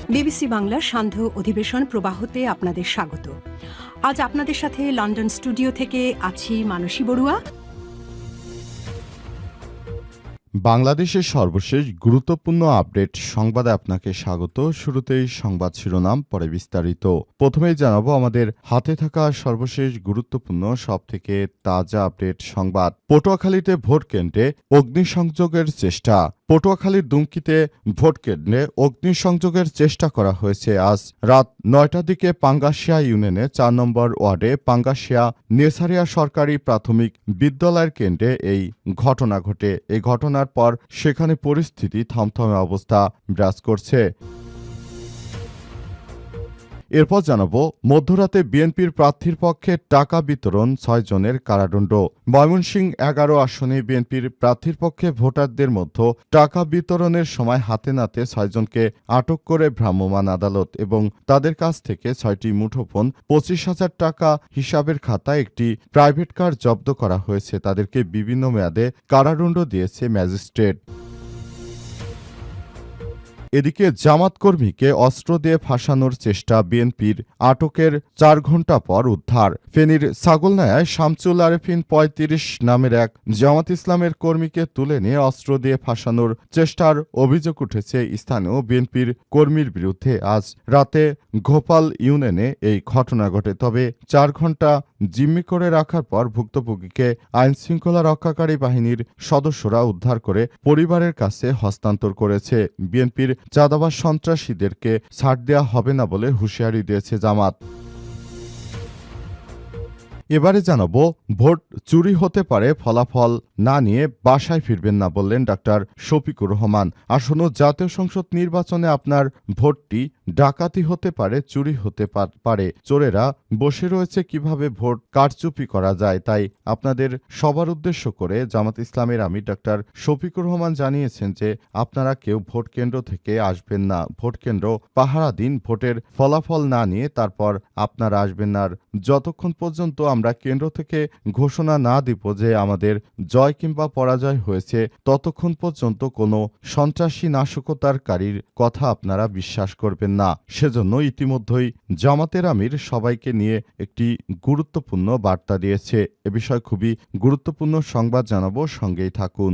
BBC বাংলার সান্ধ্য অধিবেশন প্রবাহতে আপনাদের স্বাগত। আজ আপনাদের সাথে লন্ডন স্টুডিও থেকে আছি মানসী বড়ুয়া। বাংলাদেশের সর্বশেষ গুরুত্বপূর্ণ আপডেট সংবাদে আপনাকে স্বাগত। শুরুতেই সংবাদ শিরোনাম, পরে বিস্তারিত। প্রথমেই জানাবো আমাদের হাতে থাকা সর্বশেষ গুরুত্বপূর্ণ সবথেকে তাজা আপডেট সংবাদ। পটুয়াখালীতে ভোট কেন্দ্রে অগ্নিসংযোগের চেষ্টা। পটুয়াখালীর দুমকিতে ভোট কেন্দ্রে অগ্নিসংযোগের চেষ্টা করা হয়েছে। আজ রাত ৯টার দিকে পাঙ্গাশিয়া ইউনিয়নে ৪ নম্বর ওয়ার্ডে পাঙ্গাশিয়া নেছারিয়া সরকারি প্রাথমিক বিদ্যালয়ের কেন্দ্রে এই ঘটনা ঘটে। এই ঘটনার পর সেখানে পরিস্থিতি থমথমে অবস্থা বিরাজ করছে। এরপর জানাবো মধ্যরাতে বিএনপির প্রার্থীর পক্ষে টাকা বিতরণ ৬ জনের কারাদণ্ড। ময়মনসিংহ ১১ আসনে বিএনপির প্রার্থীর পক্ষে ভোটারদের মধ্যে টাকা বিতরণের সময় হাতে নাতে ৬ জনকে আটক করে ভ্রাম্যমাণ আদালত এবং তাদের কাছ থেকে ৬টি মুঠোফোন, ২৫,০০০ টাকা হিসাবের খাতা, একটি প্রাইভেট কার জব্দ করা হয়েছে। তাদেরকে বিভিন্ন মেয়াদে কারাদণ্ড দিয়েছে ম্যাজিস্ট্রেট। এদিকে জামাত কর্মীকে অস্ত্র দিয়ে ফাঁসানোর চেষ্টা, বিএনপির আটকের ৪ ঘণ্টা পর উদ্ধার। ফেনীর ছাগলনাইয়ায় শামসুল আরেফিন ৩৫ নামের এক জামাত ইসলামের কর্মীকে তুলে নিয়ে অস্ত্র দিয়ে ফাঁসানোর চেষ্টার অভিযোগ উঠেছে স্থানীয় বিএনপির কর্মীর বিরুদ্ধে। আজ রাতে ঘোপাল ইউনিয়নে এই ঘটনা ঘটে। তবে ৪ ঘণ্টা জিম্মি করে রাখার পর ভুক্তভোগীকে আইনশৃঙ্খলা রক্ষাকারী বাহিনীর সদস্যরা উদ্ধার করে পরিবারের কাছে হস্তান্তর করেছে। বিএনপির চাঁদাবাজ সন্ত্রাসীদেরকে ছাড় দেওয়া হবে না বলে হুঁশিয়ারি দিয়েছে জামাত। এবারে জানাবো ভোট চুরি হতে পারে, ফলাফল না নিয়ে বাসায় ফিরবেন না বললেন ডাক্তার শফিকুর রহমান। আসন্ন জাতীয় সংসদ নির্বাচনে আপনার ভোটটি ডাকাতি হতে পারে, চুরি হতে পারে। চোরেরা বসে রয়েছে কিভাবে ভোট কারচুপি করা যায়, তাই আপনাদের সবার উদ্দেশ্য করে জামাত ইসলামের আমির ডাক্তার শফিকুর রহমান জানিয়েছেন যে আপনারা কেউ ভোট কেন্দ্র থেকে আসবেন না। ভোট কেন্দ্র পাহারা দিন, ভোটের ফলাফল না নিয়ে তারপর আপনারা আসবেন না। যতক্ষণ পর্যন্ত আমরা কেন্দ্র থেকে ঘোষণা না দিব যে আমাদের জয় কিংবা পরাজয় হয়েছে, ততক্ষণ পর্যন্ত কোনো সন্ত্রাসী নাশকতাকারীর কথা আপনারা বিশ্বাস করবেন না। সেজন্য ইতিমধ্যেই জামাতের আমির সবাইকে নিয়ে একটি গুরুত্বপূর্ণ বার্তা দিয়েছে। এ বিষয়ে খুবই গুরুত্বপূর্ণ সংবাদ জানাবো, সঙ্গেই থাকুন।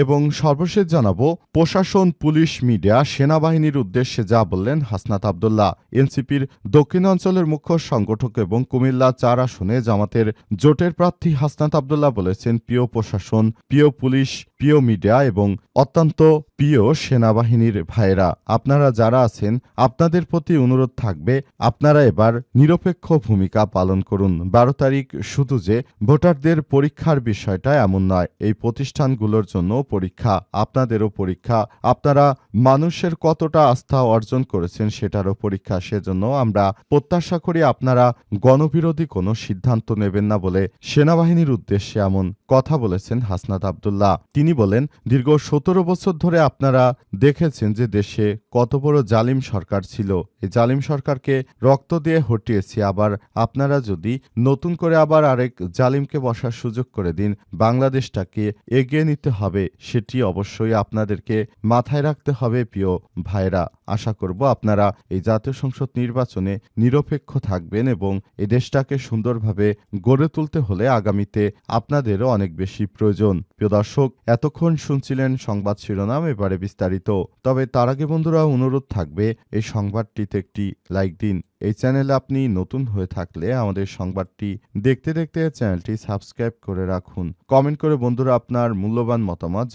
এবং সর্বশেষ জানাবো প্রশাসন, পুলিশ, মিডিয়া, সেনাবাহিনীর উদ্দেশ্যে যা বললেন হাসনাত আব্দুল্লাহ। এনসিপির দক্ষিণাঞ্চলের মুখ্য সংগঠক এবং কুমিল্লা ৪ আসনে জামাতের জোটের প্রার্থী হাসনাত আব্দুল্লাহ বলেছেন, প্রিয় প্রশাসন, প্রিয় পুলিশ, প্রিয় মিডিয়া এবং অত্যন্ত প্রিয় সেনাবাহিনীর ভাইয়েরা, আপনারা যারা আছেন, আপনাদের প্রতি অনুরোধ থাকবে আপনারা এবার নিরপেক্ষ ভূমিকা পালন করুন। ১২ তারিখ শুধু যে ভোটারদের পরীক্ষার বিষয়টা এমন নয়, এই প্রতিষ্ঠানগুলোর জন্য পরীক্ষা, আপনাদেরও পরীক্ষা। আপনারা মানুষের কতটা আস্থা অর্জন করেছেন সেটারও পরীক্ষা। সেজন্য আমরা প্রত্যাশা করি আপনারা গণবিরোধী কোনো সিদ্ধান্ত নেবেন না বলে সেনাবাহিনীর উদ্দেশ্যে এমন কথা বলেছেন হাসনাত আব্দুল্লাহ। তিনি বলেন, দীর্ঘ ১৭ বছর ধরে আপনারা দেখেছেন যে দেশে কত বড় জালিম সরকার ছিল। এই জালিম সরকারকে রক্ত দিয়ে হটিয়েছি। আবার আপনারা যদি নতুন করে আবার আরেক জালিমকে বসার সুযোগ করে দিন, বাংলাদেশটাকে এগিয়ে নিতে হবে, সেটি অবশ্যই আপনাদেরকে মাথায় রাখতে হবে। প্রিয় ভাইরা, আশা করব আপনারা এই জাতীয় সংসদ নির্বাচনে নিরপেক্ষ থাকবেন এবং এই দেশটাকে সুন্দরভাবে গড়ে তুলতে হলে আগামীতে আপনাদেরও অনেক বেশি প্রয়োজন। প্রিয় দর্শক, এতক্ষণ শুনছিলেন সংবাদ শিরোনাম, এবারে বিস্তারিত। তবে তার আগে বন্ধুরা অনুরোধ থাকবে এই সংবাদটিতে একটি লাইক দিন। এই চ্যানেলে আপনি নতুন হয়ে থাকলে আমাদের সংবাদটি দেখতে দেখতে চ্যানেলটি সাবস্ক্রাইব করে রাখুন। কমেন্ট করে বন্ধুরা আপনার মূল্যবান মতামত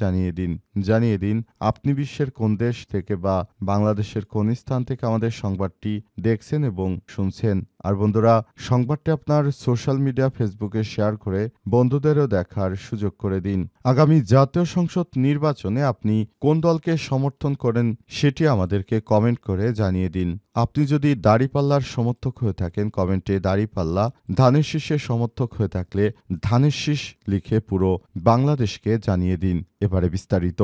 জানিয়ে দিন আপনি বিশ্বের কোন দেশ থেকে বা বাংলাদেশের কোন স্থান থেকে আমাদের সংবাদটি দেখছেন এবং শুনছেন। আর বন্ধুরা, সংবাদটি আপনার সোশ্যাল মিডিয়া, ফেসবুকে শেয়ার করে বন্ধুদেরও দেখার সুযোগ করে দিন। আগামী জাতীয় সংসদ নির্বাচনে আপনি কোন দলকে সমর্থন করেন সেটি আমাদেরকে কমেন্ট করে জানিয়ে দিন। আপনি যদি দাঁড়িপাল্লার সমর্থক হয়ে থাকেন, কমেন্টে দাঁড়িপাল্লা, ধানের শীষের সমর্থক হয়ে থাকলে ধানের শীষ লিখে পুরো বাংলাদেশকে জানিয়ে দিন। এবারে বিস্তারিত।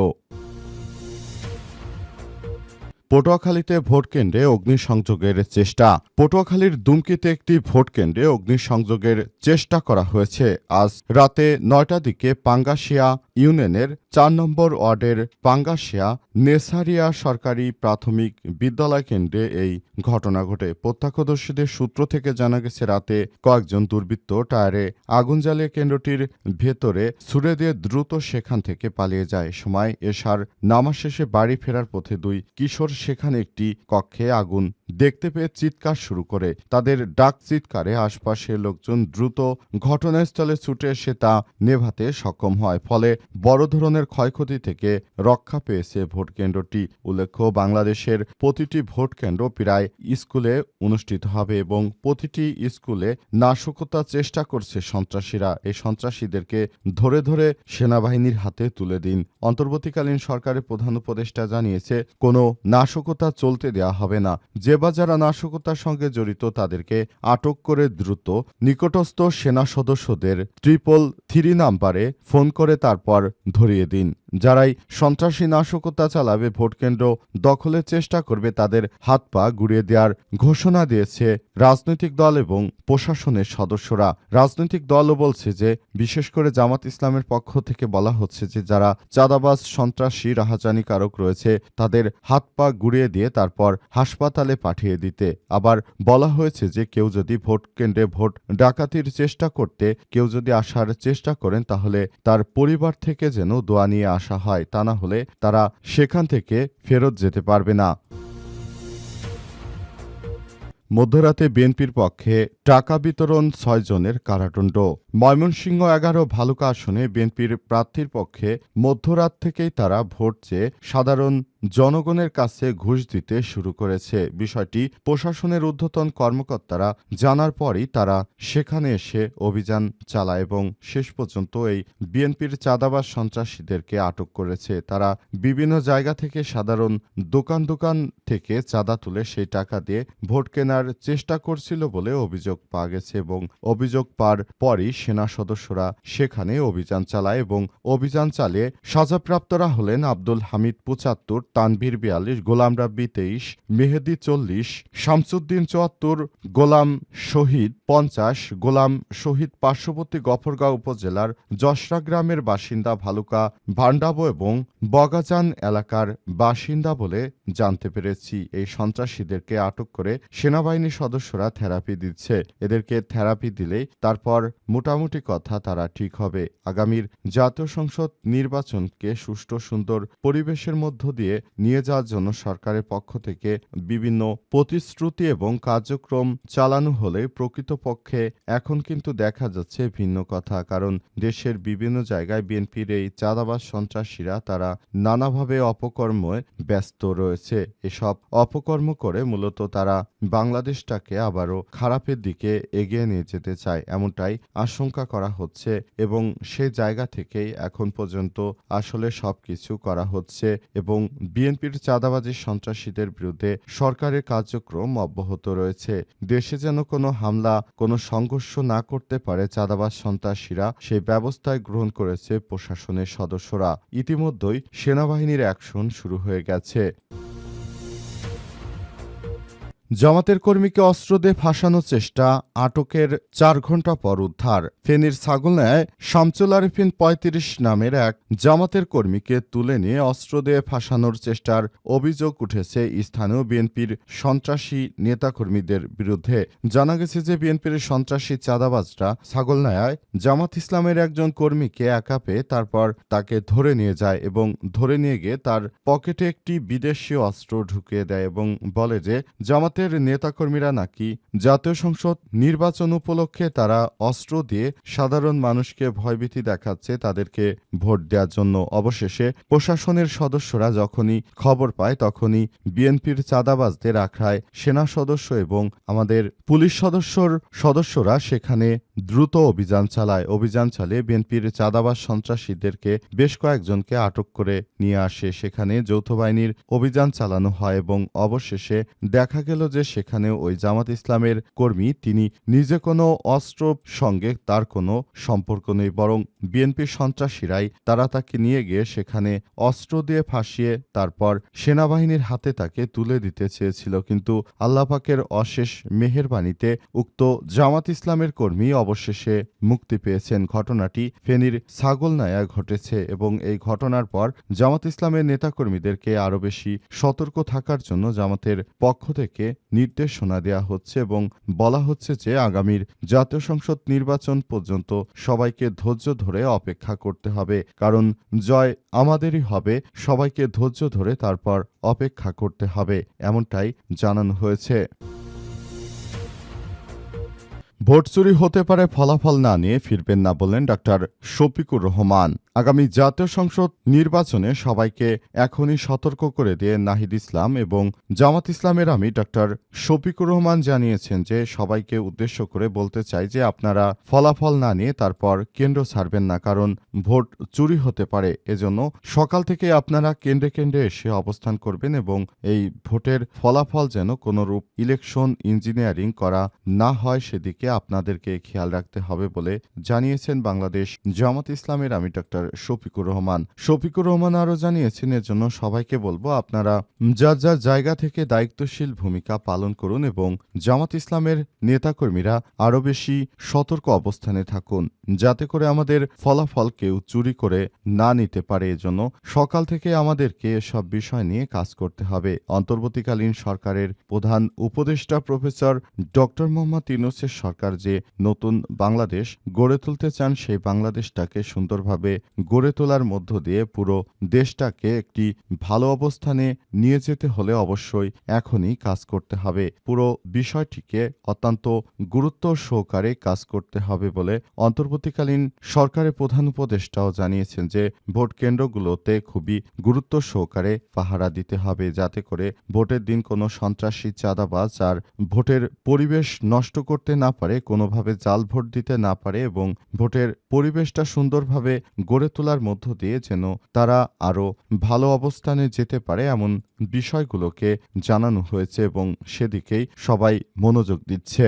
পটুয়াখালীতে ভোট কেন্দ্রে অগ্নিসংযোগের চেষ্টা। পটুয়াখালীর দুমকিতে একটি ভোট কেন্দ্রে অগ্নিসংযোগের চেষ্টা করা হয়েছে। আজ রাতে ৯টার দিকে পাঙ্গাশিয়া ইউনিয়নের ৪ নম্বর ওয়ার্ডের পাঙ্গাশিয়া নেসারিয়া সরকারি প্রাথমিক বিদ্যালয় কেন্দ্রে এই ঘটনা ঘটে। প্রত্যক্ষদর্শীদের সূত্র থেকে জানা গেছে, রাতে কয়েকজন দুর্বৃত্ত টায়ারে আগুন জ্বালিয়ে কেন্দ্রটির ভেতরে ছুড়ে দিয়ে দ্রুত সেখান থেকে পালিয়ে যায়। সময় এশার নামাজ শেষে বাড়ি ফেরার পথে দুই কিশোর সেখানে একটি কক্ষে আগুন দেখতে পেয়ে চিৎকার শুরু করে। তাদের ডাক চিৎকারে আশপাশের লোকজন দ্রুত ঘটনাস্থলে ছুটে এসে তা নেভাতে সক্ষম হয়। ফলে বড় ধরনের ক্ষয়ক্ষতি থেকে রক্ষা পেয়েছে ভোট কেন্দ্রটি। উল্লেখ্য, বাংলাদেশের প্রতিটি ভোট কেন্দ্র প্রায় স্কুলে অনুষ্ঠিত হবে এবং প্রতিটি স্কুলে নাশকতার চেষ্টা করছে সন্ত্রাসীরা। এই সন্ত্রাসীদেরকে ধরে ধরে সেনাবাহিনীর হাতে তুলে দিন। অন্তর্বর্তীকালীন সরকারের প্রধান উপদেষ্টা জানিয়েছে, কোনো নাশকতা চলতে দেওয়া হবে না। যে বা যারা নাশকতার সঙ্গে জড়িত তাদেরকে আটক করে দ্রুত নিকটস্থ সেনা সদস্যদের 333 নাম্বারে ফোন করে তারপর ধরিয়ে দিন। যারাই সন্ত্রাসী নাশকতা চালাবে, ভোটকেন্দ্র দখলের চেষ্টা করবে, তাদের হাত পা গুড়িয়ে দেওয়ার ঘোষণা দিয়েছে রাজনৈতিক দল এবং প্রশাসনের সদস্যরা। রাজনৈতিক দলও বলছে যে, বিশেষ করে জামাত ইসলামের পক্ষ থেকে বলা হচ্ছে যে, যারা চাঁদাবাজ, সন্ত্রাসী, রাহাজানিকারক রয়েছে তাদের হাত পা গুড়িয়ে দিয়ে তারপর হাসপাতালে পাঠিয়ে দিতে। আবার বলা হয়েছে যে, কেউ যদি ভোট কেন্দ্রে ভোট ডাকাতির চেষ্টা করতে কেউ যদি আসার চেষ্টা করেন তাহলে তার পরিবার থেকে যেন দোয়া নিয়ে আসা হয়, তা না হলে তারা সেখান থেকে ফেরত যেতে পারবে না। মধ্যরাতে বিএনপির পক্ষে টাকা বিতরণ ৬ জনের কারাদণ্ড। ময়মনসিংহ ১১ ভালুকা আসনে বিএনপির প্রার্থীর পক্ষে মধ্যরাত থেকেই তারা ভোট চেয়ে সাধারণ জনগণের কাছে ঘুষ দিতে শুরু করেছে। বিষয়টি প্রশাসনের ঊর্ধ্বতন কর্মকর্তারা জানার পরই তারা সেখানে এসে অভিযান চালায় এবং শেষ পর্যন্ত এই বিএনপির চাঁদাবাজ সন্ত্রাসীদেরকে আটক করেছে। তারা বিভিন্ন জায়গা থেকে সাধারণ দোকান থেকে চাঁদা তুলে সেই টাকা দিয়ে ভোট কেনার চেষ্টা করছিল বলে অভিযোগ পাওয়া গেছে এবং অভিযোগ পাওয়ার পরই সেনা সদস্যরা সেখানে অভিযান চালায় এবং অভিযান চালিয়ে সাজাপ্রাপ্তরা হলেন আব্দুল হামিদ ৭৫, তানভীর ৪২, গোলাম রাব্বি ২৩, মেহেদি ৪০, শামসুদ্দিন ৭৪, গোলাম শহীদ ৫০। গোলাম শহীদ পার্শ্ববর্তী গফরগাঁও উপজেলার জশরা গ্রামের বাসিন্দা, ভালুকা ভান্ডাবো এবং বগাজান এলাকার বাসিন্দা বলে জানতে পেরেছি। এই সন্ত্রাসীদেরকে আটক করে সেনাবাহিনীর সদস্যরা থেরাপি দিচ্ছে। এদেরকে থেরাপি দিলেই তারপর মোটামুটি কথা তারা ঠিক হবে। আগামীর জাতীয় সংসদ নির্বাচনকে সুষ্ঠু সুন্দর পরিবেশের মধ্য দিয়ে নিয়ে যাওয়ার জন্য সরকারের পক্ষ থেকে বিভিন্ন প্রতিশ্রুতি এবং কার্যক্রম চালানো হলে প্রকৃতপক্ষে এখন কিন্তু দেখা যাচ্ছে ভিন্ন কথা। কারণ দেশের বিভিন্ন জায়গায় বিএনপির এই চাঁদাবাজ সন্ত্রাসীরা তারা নানাভাবে অপকর্মে ব্যস্ত রয়েছে। এসব অপকর্ম করে মূলত তারা বাংলাদেশটাকে আবারও খারাপের দিকে এগিয়ে নিয়ে যেতে চায়, এমনটাই আশঙ্কা করা হচ্ছে এবং সেই জায়গা থেকেই এখন পর্যন্ত আসলে সবকিছু করা হচ্ছে এবং বিএনপির চাঁদাবাজি সন্ত্রাসীদের বিরুদ্ধে সরকারের কার্যক্রম অব্যাহত রয়েছে। দেশে যেন কোনো হামলা, কোনো সংঘর্ষ না করতে পারে চাঁদাবাজ সন্ত্রাসীরা, সেই ব্যবস্থায় গ্রহণ করেছে প্রশাসনের সদস্যরা। ইতিমধ্যেই সেনাবাহিনীর অ্যাকশন শুরু হয়ে গেছে। জামাতের কর্মীকে অস্ত্র দিয়ে ফাঁসানোর চেষ্টা, আটকের ৪ ঘণ্টা পর উদ্ধার। ফেনীর ছাগলনাইয়ায় শামসুল আরেফিন ৩৫ নামের এক জামাতের কর্মীকে তুলে নিয়ে অস্ত্র দিয়ে ফাঁসানোর চেষ্টার অভিযোগ উঠেছে স্থানীয় বিএনপির সন্ত্রাসী নেতাকর্মীদের বিরুদ্ধে। জানা গেছে যে বিএনপির সন্ত্রাসী চাঁদাবাজরা ছাগলনাইয়ায় জামাত ইসলামের একজন কর্মীকে একা পেয়ে তারপর তাকে ধরে নিয়ে যায় এবং ধরে নিয়ে গিয়ে তার পকেটে একটি বিদেশি অস্ত্র ঢুকিয়ে দেয় এবং বলে যে জামাতের নেতাকর্মীরা নাকি জাতীয় সংসদ নির্বাচন উপলক্ষে তারা অস্ত্র দিয়ে সাধারণ মানুষকে ভয়ভীতি দেখাচ্ছে তাদেরকে ভোট দেওয়ার জন্য। অবশেষে প্রশাসনের সদস্যরা যখনই খবর পায় তখনই বিএনপির চাঁদাবাজদের আখড়ায় সেনা সদস্য এবং আমাদের পুলিশ সদস্যরা সেখানে দ্রুত অভিযান চালায়। অভিযান চালিয়ে বিএনপির চাঁদাবাজ সন্ত্রাসীদেরকে বেশ কয়েকজনকে আটক করে নিয়ে আসে। সেখানে যৌথ বাহিনীর অভিযান চালানো হয় এবং অবশেষে দেখা গেল যে সেখানে ওই জামাত ইসলামের কর্মী তিনি নিজে কোনো অস্ত্র সঙ্গে তার কোনো সম্পর্ক নেই, বরং বিএনপির সন্ত্রাসীরাই তারা তাকে নিয়ে গিয়ে সেখানে অস্ত্র দিয়ে ফাঁসিয়ে তারপর সেনাবাহিনীর হাতে তাকে তুলে দিতে চেয়েছিল। কিন্তু আল্লাহ পাকের অশেষ মেহেরবানিতে উক্ত জামাত ইসলামের কর্মী অবশেষে মুক্তি পেয়েছেন। ঘটনাটি ফেনীর ছাগলনাইয়া ঘটেছে এবং এই ঘটনার পর জামাত ইসলামের নেতাকর্মীদেরকে আরও বেশি সতর্ক থাকার জন্য জামাতের পক্ষ থেকে নির্দেশনা দেওয়া হচ্ছে এবং বলা হচ্ছে যে আগামীর জাতীয় সংসদ নির্বাচন পর্যন্ত সবাইকে ধৈর্য ধরে অপেক্ষা করতে হবে, কারণ জয় আমাদেরই হবে। সবাইকে ধৈর্য ধরে তারপর অপেক্ষা করতে হবে, এমনটাই জানানো হয়েছে। ভোট চুরি হতে পারে, ফলাফল না নিয়ে ফিরবেন না বললেন ডাক্তার শফিকুর রহমান। আগামী জাতীয় সংসদ নির্বাচনে সবাইকে এখনই সতর্ক করে দিয়ে নাহিদ ইসলাম এবং জামাত ইসলামের আমির ডাক্তার শফিকুর রহমান জানিয়েছেন যে সবাইকে উদ্দেশ্য করে বলতে চাই যে আপনারা ফলাফল না নিয়ে তারপর কেন্দ্র ছাড়বেন না, কারণ ভোট চুরি হতে পারে। এজন্য সকাল থেকে আপনারা কেন্দ্রে কেন্দ্রে এসে অবস্থান করবেন এবং এই ভোটের ফলাফল যেন কোনোরূপ ইলেকশন ইঞ্জিনিয়ারিং করা না হয় সেদিকে আপনাদেরকে খেয়াল রাখতে হবে বলে জানিয়েছেন বাংলাদেশ জামাত ইসলামের আমির ডাক্তার শফিকুর রহমান। শফিকুর রহমান আরও জানিয়েছেন এর জন্য সবাইকে বলবো আপনারা যার যার জায়গা থেকে দায়িত্বশীল ভূমিকা পালন করুন এবং জামাত ইসলামের নেতাকর্মীরা আরও বেশি সতর্ক অবস্থানে থাকুন, যাতে করে আমাদের ফলাফল কেউ চুরি করে না নিতে পারে। এজন্য সকাল থেকে আমাদেরকে এসব বিষয় নিয়ে কাজ করতে হবে। অন্তর্বর্তীকালীন সরকারের প্রধান উপদেষ্টা প্রফেসর ডক্টর মোহাম্মদ ইউনূসের সরকার যে নতুন বাংলাদেশ গড়ে তুলতে চান, সেই বাংলাদেশটাকে সুন্দরভাবে গড়ে তোলার মধ্য দিয়ে পুরো দেশটাকে একটি ভালো অবস্থানে নিয়ে যেতে হলে অবশ্যই এখনই কাজ করতে হবে। পুরো বিষয়টিকে অত্যন্ত গুরুত্ব সহকারে কাজ করতে হবে বলে অন্তর্বর্তীকালীন সরকারের প্রধান উপদেষ্টাও জানিয়েছেন যে ভোট কেন্দ্রগুলোতে খুবই গুরুত্ব সহকারে পাহারা দিতে হবে, যাতে করে ভোটের দিন কোনো সন্ত্রাসী চাঁদাবাজ আর ভোটের পরিবেশ নষ্ট করতে না পারে, কোনোভাবে জাল ভোট দিতে না পারে এবং ভোটের পরিবেশটা সুন্দরভাবে গড়ে তোলার মধ্য দিয়ে যেন তারা আরও ভালো অবস্থানে যেতে পারে, এমন বিষয়গুলোকে জানানো হয়েছে এবং সেদিকেই সবাই মনোযোগ দিচ্ছে।